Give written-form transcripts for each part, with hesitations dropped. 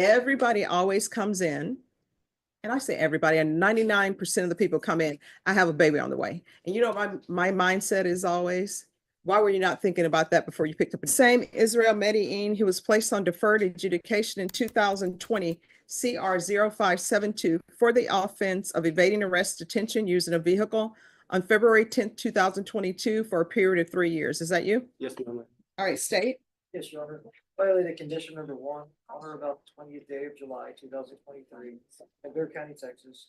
Everybody always comes in, and I say everybody, and 99% of the people come in, I have a baby on the way. And you know, my mindset is always, why were you not thinking about that before you picked up? The same Israel Medellin, who was placed on deferred adjudication in 2020, CR 0572, for the offense of evading arrest, detention, using a vehicle on February 10th, 2022 for a period of 3 years. Is that you? Yes, ma'am. All right, state. Yes, Your Honor. Violated condition number 1 on or about the 20th day of July, 2023, in Bear County, Texas.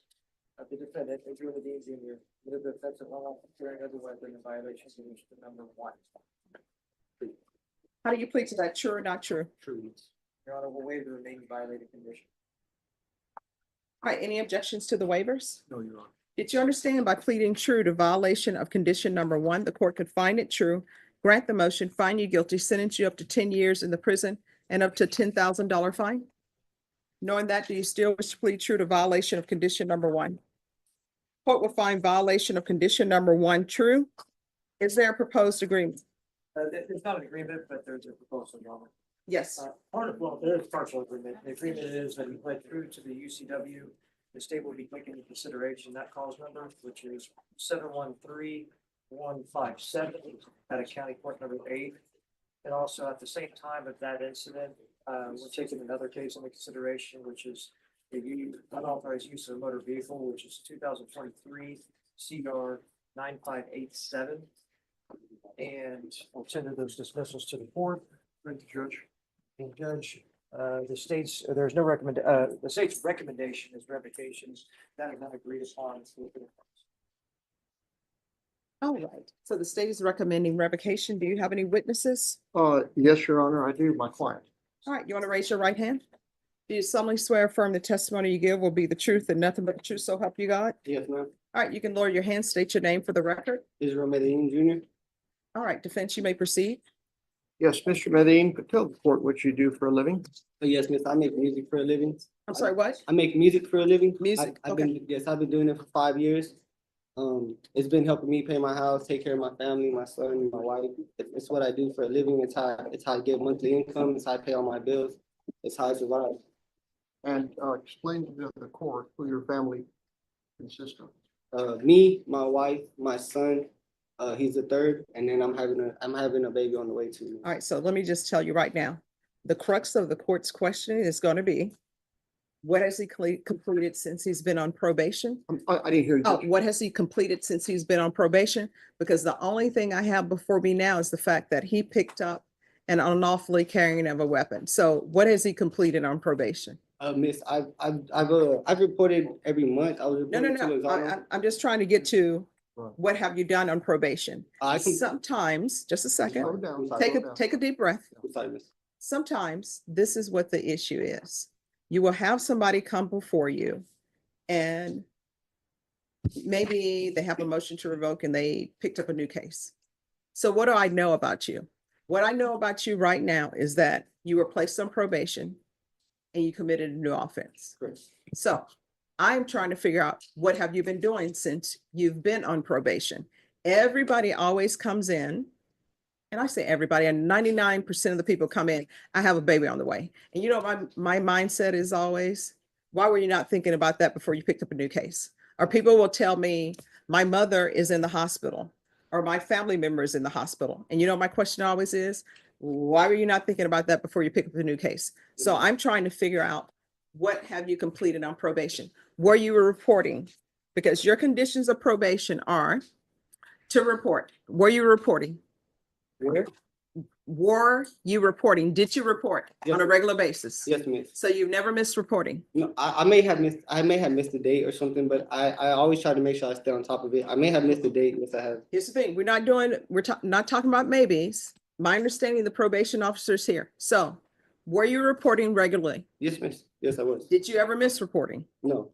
The defendant, Israel Medellin Jr., committed the offense of unlawful carrying of a weapon in violation of condition number 1. How do you plead to that? True or not true? True. Your Honor, will waive the remaining violated condition. All right, any objections to the waivers? No, Your Honor. Did you understand by pleading true to violation of condition number 1, the court could find it true, grant the motion, find you guilty, sentence you up to 10 years in the prison and up to $10,000 fine? Knowing that, do you still wish to plead true to violation of condition number 1? Court will find violation of condition number 1 true. Is there a proposed agreement? There's not an agreement, but there's a proposal, Your Honor. Yes. There is partial agreement. The agreement is that he pled true to the UCW. The state will be taking into consideration that cause number, which is 713157 at a county court number 8. And also at the same time of that incident, we're taking another case into consideration, which is the unauthorized use of a motor vehicle, which is 2023 CR 9587. And we'll tender those dismissals to the court. Thank you, Judge. And Judge, the state's recommendation is revocations that are not agreed upon. All right. So the state is recommending revocation. Do you have any witnesses? Yes, Your Honor, I do. My client. All right. You want to raise your right hand? Do you solemnly swear affirm the testimony you give will be the truth and nothing but the truth, so help you God? Yes, ma'am. All right. You can lower your hand, state your name for the record. Israel Medellin Jr. All right. Defense, you may proceed. Yes, Mr. Medellin, tell the court what you do for a living. Yes, miss, I make music for a living. I'm sorry, what? I make music for a living. Music, I've been doing it for 5 years. It's been helping me pay my house, take care of my family, my son, my wife. It's what I do for a living. It's how I get monthly income. It's how I pay all my bills. It's how I survive. And explain to the court who your family consists of. Me, my wife, my son, he's the third, and then I'm having a baby on the way too. All right. So let me just tell you right now, the crux of the court's questioning is going to be, what has he completed since he's been on probation? I didn't hear you. Oh, what has he completed since he's been on probation? Because the only thing I have before me now is the fact that he picked up an unlawfully carrying of a weapon. So what has he completed on probation? Miss, I've reported every month. I was No. reporting I'm just trying to get to Right. what have you done on probation? Sometimes, just a second, Slow down. take a deep breath. I'm sorry, miss. Sometimes this is what the issue is. You will have somebody come before you and maybe they have a motion to revoke and they picked up a new case. So what do I know about you? What I know about you right now is that you were placed on probation and you committed a new offense. Correct. So I'm trying to figure out, what have you been doing since you've been on probation? Everybody always comes in, and I say everybody, and 99% of the people come in, I have a baby on the way. And you know, my mindset is always, why were you not thinking about that before you picked up a new case? Or people will tell me, my mother is in the hospital, or my family member is in the hospital. And you know, my question always is, why were you not thinking about that before you pick up a new case? So I'm trying to figure out, what have you completed on probation? Were you reporting? Because your conditions of probation are to report. Were you reporting? Where? Were you reporting? Did you report Yes. on a regular basis? Yes, miss. So you've never missed reporting? No, I may have missed a date or something, but I always try to make sure I stay on top of it. I may have missed a date, yes, I have. Here's the thing, we're not talking about maybes. My understanding, the probation officer's here. So were you reporting regularly? Yes, miss. Yes, I was. Did you ever miss reporting? No.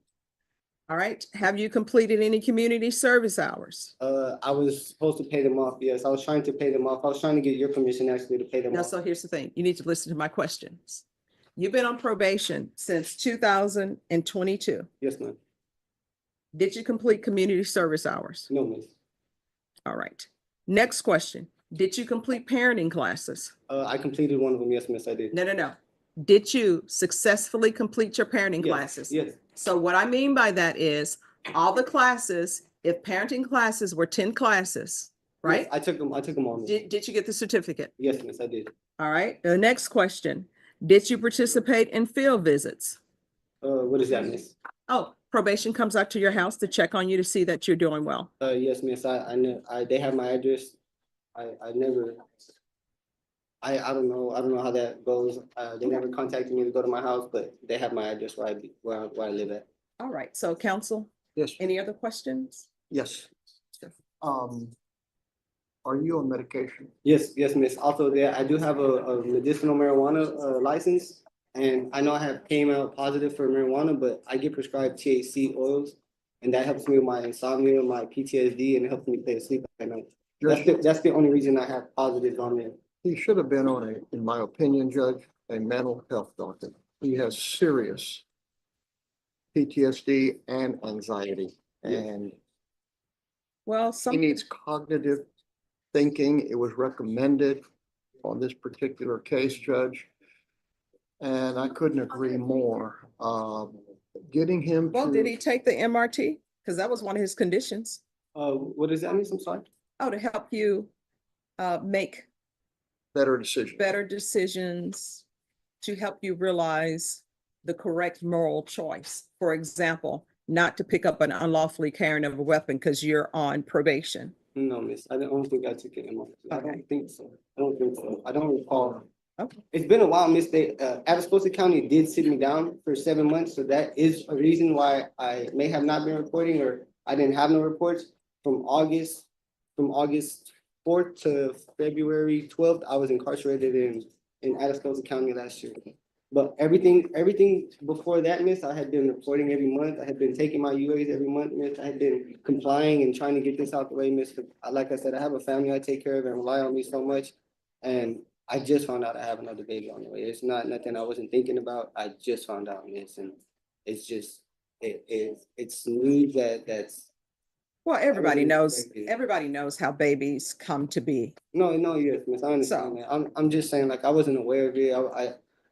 All right. Have you completed any community service hours? I was supposed to pay them off. Yes, I was trying to pay them off. I was trying to get your permission actually to pay them Now, off. so here's the thing. You need to listen to my questions. You've been on probation since 2022. Yes, ma'am. Did you complete community service hours? No, miss. All right. Next question. Did you complete parenting classes? I completed one of them. Yes, miss, I did. No. Did you successfully complete your parenting Yes, classes? yes, So what I mean by that is all the classes, if parenting classes were 10 classes, right? yes, I took them all. Miss. Did you get the certificate? Yes, miss, I did. All right. The next question, did you participate in field visits? What is that, miss? Oh, probation comes out to your house to check on you to see that you're doing well. Yes, miss, I know, they have my address. I never, I don't know how that goes. They never contacted me to go to my house, but they have my address where I live at. All right. So council, Yes, any other questions? yes. Are you on medication? Yes, yes, miss. Also there, I do have a medicinal marijuana, license. And I know I have came out positive for marijuana, but I get prescribed THC oils. And that helps me with my insomnia, my PTSD, and it helps me stay asleep at night. Judge, That's the only reason I have positives on there. he should have been on in my opinion, Judge, a mental health doctor. He has serious PTSD and anxiety, Yeah. and Well, he some, needs cognitive thinking. It was recommended on this particular case, Judge. And I couldn't agree more. Getting him well, did he to take the MRT? Because that was one of his conditions. What is that, miss? I'm sorry. Oh, to help you make better decision. better decisions, to help you realize the correct moral choice. For example, not to pick up an unlawfully carrying of a weapon because you're on probation. No, miss, I don't think I took it. I Okay. don't think so. I don't think so. I don't recall. Okay. It's been a while, miss. Atascosa County did sit me down for 7 months, so that is a reason why I may have not been reporting, or I didn't have no reports from August 4th to February 12th. I was incarcerated in Atascosa County last year. But everything before that, miss, I had been reporting every month. I had been taking my UAs every month, miss. I had been complying and trying to get this out the way, miss. Like I said, I have a family I take care of and rely on me so much. And I just found out I have another baby on the way. It's not nothing I wasn't thinking about. I just found out, miss, and it's just it's news that's Well, everybody wasn't knows, expecting. everybody knows how babies come to be. no, yes, miss. I understand that. I'm just saying, like, I wasn't aware of it.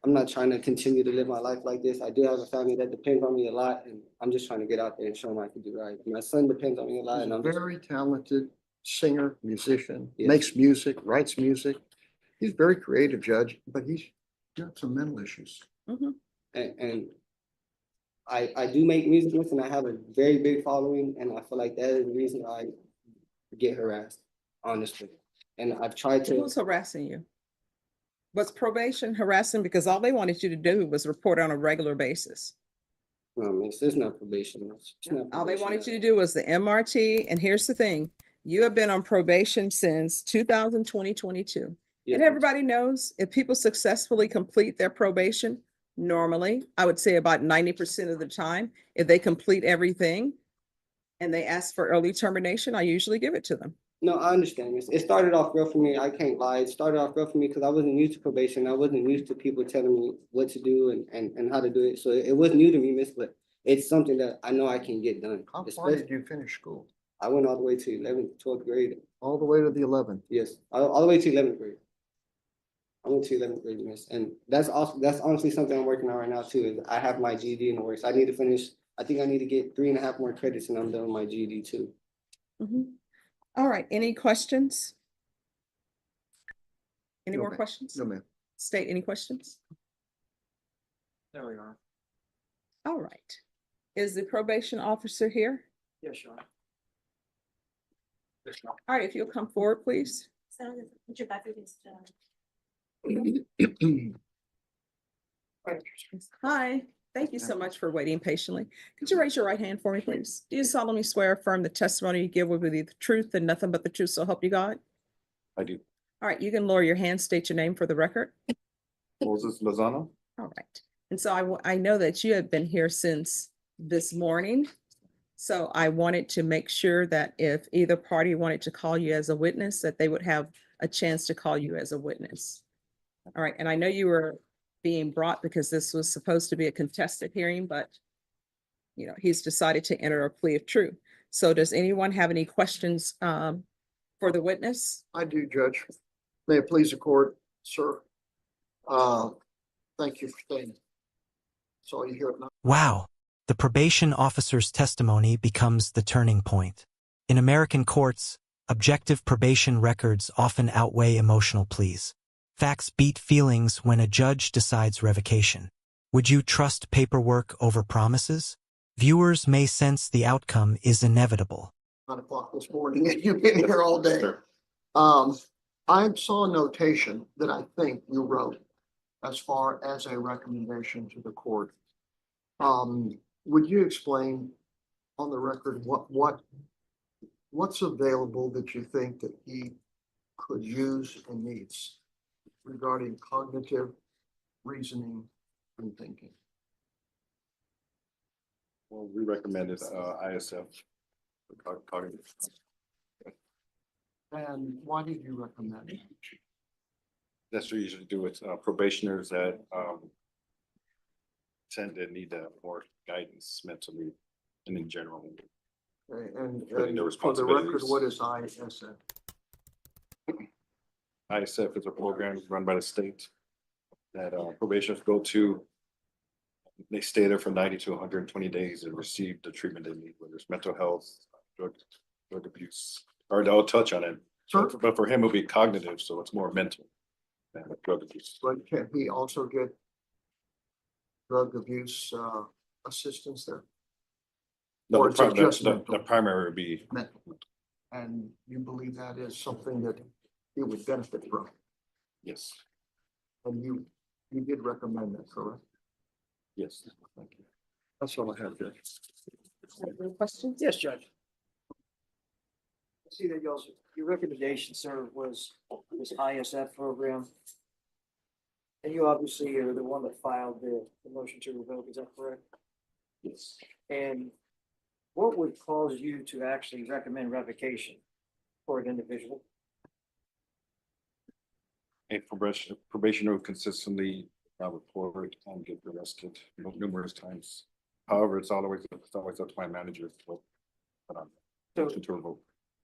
I'm not trying to continue to live my life like this. I do have a family that depends on me a lot, and I'm just trying to get out there and show them I can do right. My son depends on me a lot, He's and a I'm just, very talented singer, musician, Yes. makes music, writes music. He's very creative, Judge, but he's got some mental issues. Mhm. and I do make music, miss, and I have a very big following, and I feel like that is the reason I get harassed, honestly. And I've tried to. Who's harassing you? Was probation harassing? Because all they wanted you to do was report on a regular basis. No, miss, it's not probation. It's not All they probation. wanted you to do was the MRT. And here's the thing, you have been on probation since 2022. Yes, And miss. everybody knows if people successfully complete their probation, normally, I would say about 90% of the time, if they complete everything and they ask for early termination, I usually give it to them. No, I understand, miss. It started off rough for me. I can't lie. It started off rough for me because I wasn't used to probation. I wasn't used to people telling me what to do and how to do it. So it was new to me, miss, but it's something that I know I can get done. How far Especially, did you finish school? I went all the way to 11th, 12th grade. All the way to the 11th. Yes, all the way to 11th grade. I went to 11th grade, miss, and that's honestly something I'm working on right now too. Is I have my GED in the works. I need to finish. I think I need to get 3.5 more credits, and I'm done with my GED too. Mhm. All right, any questions? Any No, more ma'am. questions? No, ma'am. State, any questions? There we are. All right. Is the probation officer here? Yes, Sean. All right, if you'll come forward, please. So put your back against, Hi, thank you so much for waiting patiently. Could you raise your right hand for me, please? Do you solemnly swear or affirm the testimony you give will be the truth and nothing but the truth, so help you God? I do. All right, you can lower your hand, state your name for the record. Moses Lozano? All right. And so I know that you have been here since this morning. So I wanted to make sure that if either party wanted to call you as a witness, that they would have a chance to call you as a witness. All right, and I know you were being brought because this was supposed to be a contested hearing, but you know, he's decided to enter a plea of truth. So does anyone have any questions for the witness? I do, Judge. May it please the court, sir. Thank you for staying. That's all you hear at night. Wow, the probation officer's testimony becomes the turning point. In American courts, objective probation records often outweigh emotional pleas. Facts beat feelings when a judge decides revocation. Would you trust paperwork over promises? Viewers may sense the outcome is inevitable. 9 o'clock this morning, and you've been here all day. Sure. I saw a notation that I think you wrote as far as a recommendation to the court. Would you explain on the record what's available that you think that he could use and needs regarding cognitive reasoning and thinking? Well, we recommended ISF. for cognitive. And why did you recommend it? That's what you usually do with probationers that tend to need more guidance mentally and in general. Okay, and Putting the for the record, responsibilities. what is ISF? ISF is a program run by the state that probationers go to. They stay there for 90 to 120 days and receive the treatment they need, whether it's mental health, drug abuse, or they'll touch on it. Sure. But for him, it'll be cognitive, so it's more mental than drug abuse. But can he also get drug abuse assistance there? No, Or the is it just the mental? primary would be, Mental. And you believe that is something that he would benefit from? yes, And you did recommend that, correct? yes. Thank you. That's all I have, Judge. Any questions? Yes, Judge. I see that your recommendation, sir, was this ISF program. And you obviously are the one that filed the motion to revoke, is that correct? Yes. And what would cause you to actually recommend revocation for an individual? A probationer will consistently report and get arrested numerous times. However, it's always up to my manager to put on motion to revoke.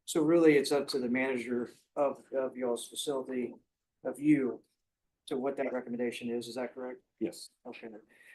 So really, it's up to the manager of y'all's facility, of you, to what that recommendation is that correct? Yes. Okay,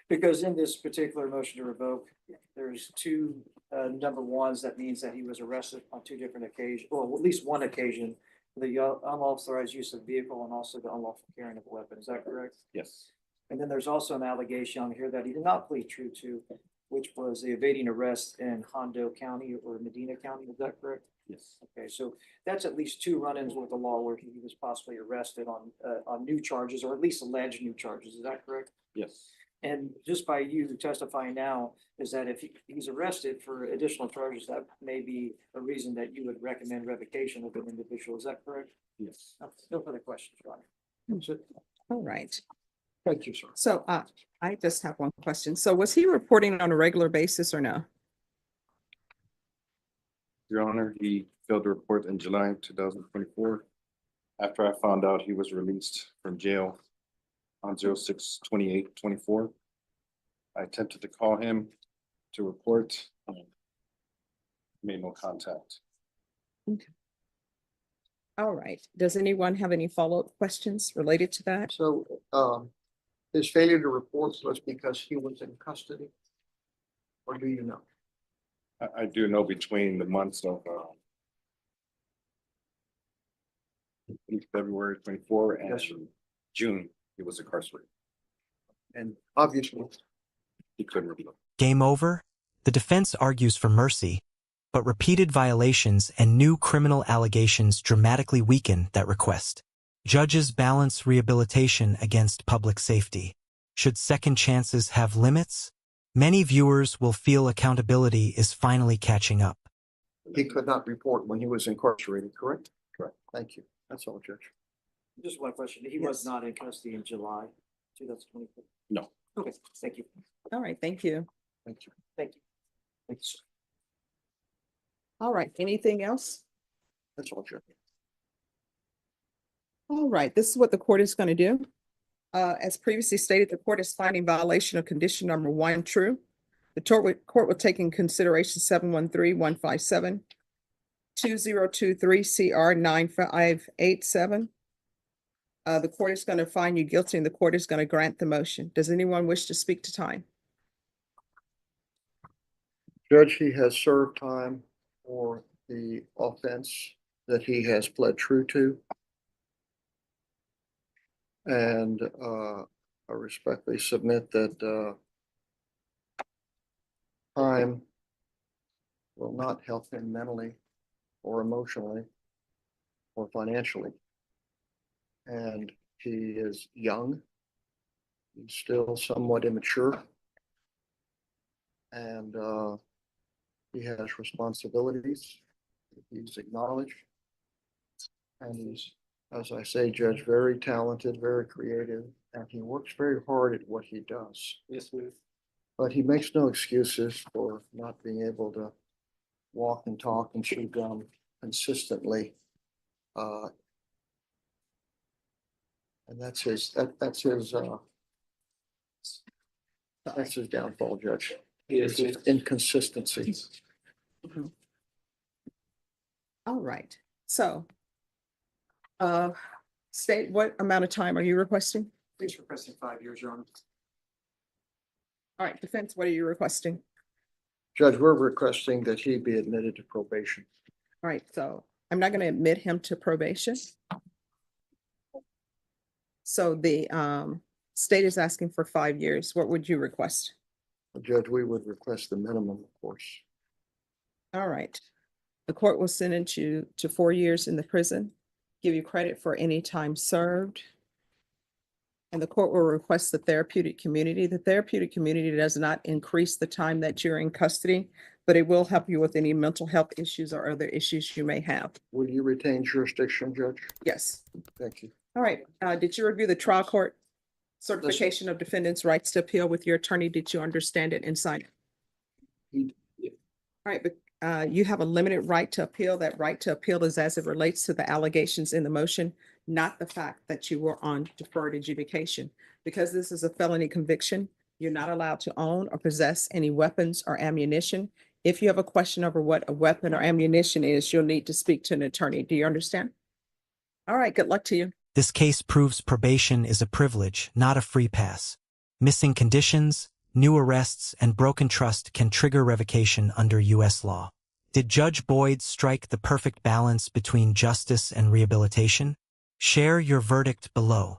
because in this particular motion to revoke, there's two number ones. That means that he was arrested on two different occasions, or at least one occasion, for the unauthorized use of vehicle and also the unlawful carrying of a weapon. Is that correct? Yes. And then there's also an allegation on here that he did not plead true to, which was the evading arrest in Hondo County or Medina County. Is that correct? Yes. Okay, so that's at least two run-ins with the law where he was possibly arrested on new charges, or at least alleged new charges. Is that correct? Yes. And just by you testifying now, is that if he's arrested for additional charges, that may be a reason that you would recommend revocation of an individual. Is that correct? Yes. No further questions, Your Honor. That's it. All right. Thank you, sir. So I just have one question. So was he reporting on a regular basis or no? Your Honor, he failed to report in July 2024. After I found out he was released from jail on 06/28/24. I attempted to call him to report. Made no contact. All right. Does anyone have any follow-up questions related to that? So his failure to report was because he was in custody? Or do you know? I do know between the months of February 24 and Yes, sir. June, he was incarcerated. And obviously, He couldn't report. Game over? The defense argues for mercy, but repeated violations and new criminal allegations dramatically weaken that request. Judges balance rehabilitation against public safety. Should second chances have limits? Many viewers will feel accountability is finally catching up. he could not report when he was incarcerated, correct? Correct. Thank you. That's all, Judge. Just one question. He was Yes. not in custody in July 2024. No. Okay, thank you. All right, thank you. Thank you. Thank you. Thank you, sir. All right, anything else? That's all, Judge. All right, this is what the court is going to do. As previously stated, the court is finding violation of condition number 1 true. The court will take in consideration 713-157, 2023 CR 9587, The court is going to find you guilty and the court is going to grant the motion. Does anyone wish to speak to time? Judge, he has served time for the offense that he has pled true to. And I respectfully submit that time will not help him mentally or emotionally or financially. And he is young. He's still somewhat immature. And he has responsibilities. He's acknowledged. And he's, as I say, Judge, very talented, very creative, and he works very hard at what he does. Yes, ma'am. But he makes no excuses for not being able to walk and talk and chew gum consistently. And that's his downfall, Judge. Yes, ma'am. Inconsistency. All right, so state what amount of time are you requesting? Please requesting 5 years, Your Honor. All right, defense, what are you requesting? Judge, we're requesting that he be admitted to probation. All right, so I'm not going to admit him to probation. So the state is asking for 5 years. What would you request? Judge, we would request the minimum, of course. All right. The court will sentence you to 4 years in the prison, give you credit for any time served. And the court will request the therapeutic community. The therapeutic community does not increase the time that you're in custody, but it will help you with any mental health issues or other issues you may have. Will you retain jurisdiction, Judge? Yes. Thank you. All right. Did you review the trial court certification of defendant's rights to appeal with your attorney? Did you understand it and sign it? Yeah. All right, but you have a limited right to appeal. That right to appeal is as it relates to the allegations in the motion, not the fact that you were on deferred adjudication. Because this is a felony conviction, you're not allowed to own or possess any weapons or ammunition. If you have a question over what a weapon or ammunition is, you'll need to speak to an attorney. Do you understand? All right, good luck to you. This case proves probation is a privilege, not a free pass. Missing conditions, new arrests, and broken trust can trigger revocation under U.S. law. Did Judge Boyd strike the perfect balance between justice and rehabilitation? Share your verdict below.